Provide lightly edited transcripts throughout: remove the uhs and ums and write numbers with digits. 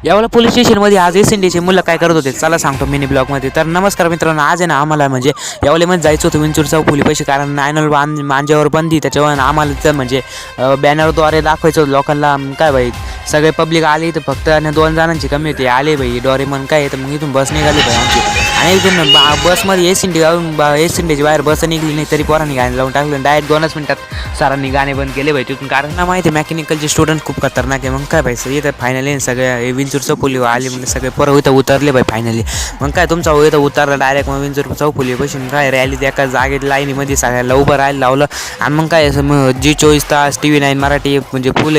यावेळेला पोलीस स्टेशनमध्ये आज एसएनडीचे मुलं काय करत होते चला सांगतो मिनी ब्लॉगमध्ये. तर नमस्कार मित्रांनो, आज आहे ना आम्हाला म्हणजे यावेळेमध्ये जायचं होतं विंचूर चौफुली पैसे, कारण नायनल मांज्यावर बंदी, त्याच्यावर आम्हाला तर म्हणजे बॅनरद्वारे दाखवायचं होतं लोकांना. काय भाई सगळे पब्लिक आली तर फक्त आणि 2 जणांची कमी होती, आले भाई डोरेमन काय. तर मग इथून बस निघाली भाई आमची, आणि इथून बसमध्ये एसएनडीची बाहेर बस निघली नाही तरी पोरांनी गाणी लावून टाकलं. डायरेक्ट 2च मिनिटात सरांनी गाणे बंद केले भाई तिथून, कारण ना माहिती मेकॅनिकलचे स्टुडंट खूप खतरनाक आहे. मग काय भाई इथं फायनली सगळे विंचूर चौफुली आली म्हणजे सगळे पोरं इथं उतरले भाई फायनली. मग काय तुमचा इथं उतरला डायरेक्ट मग विंचूर चौफुली बसून काय रॅली एका जागेत लाईनीमध्ये सगळ्याला उभं राहायला लावलं. आणि मग काय G24 TV9 मराठी म्हणजे फुल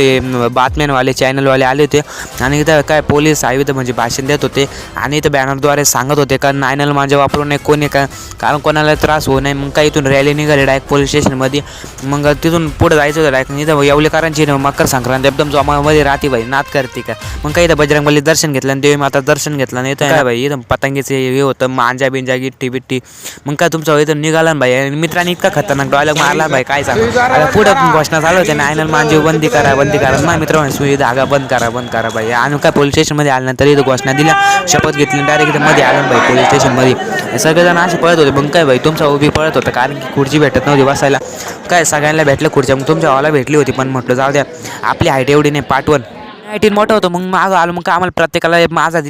बातम्यांवाले चॅनलवाले आले होते, आणि इथं काय पोलीस आयुध म्हणजे भाषण देत होते, आणि इथं बॅनरद्वारे सांगत होते का नायनल माझ्या वापरू नये कोणी का, कारण कोणाला त्रास होऊ नये. मग काय इथून रॅली निघाली डायरेक्ट पोलीस स्टेशनमध्ये. मग तिथून पुढे जायचं होतं डायरेक्ट इथं येवलेकरांची मकर संक्रांत एकदम जोमामध्ये राहते भाई, नात करते का. मग काय इथं बजरंगबली दर्शन घेतलं आणि देवी माता दर्शन घेतलं, आणि इथं काय भाई इथं पतंगीचे हे होतं मांजा बिंजा गिट्टी बिट्टी. मग काय तुमचं इथं निघाला ना भाई, आणि मित्रांनी इतका खतरनाक डायलॉग मारला भाई काय सांगा. आता पुढं घोषणा चालू होते नायनल मांजी बंदी करा बंदी करा. मग मित्र सुई धागा बंद करा भाई. आणि काय पोलीस स्टेशनमध्ये आल्यानंतर इथं घोषणा दिल्या, शपथ घेतली, डायरेक्ट इथं मध्ये आलं भाई पोलीस स्टेशनमध्ये. सगळेजण असे पळत होते. मग काय भाई तुमचा उभी पळत होता, कारण की खुर्ची भेटत नव्हती बसायला. काय सगळ्यांना भेटलं खुर्च्या, मग तुमच्या वाला भेटली होती, पण म्हटलं जाऊ द्या आपली हाईट एवढी नाही, पाठवण 18 मोठं होतं. मग मागं आलं, मग काय आम्हाला प्रत्येकाला माझा दिली.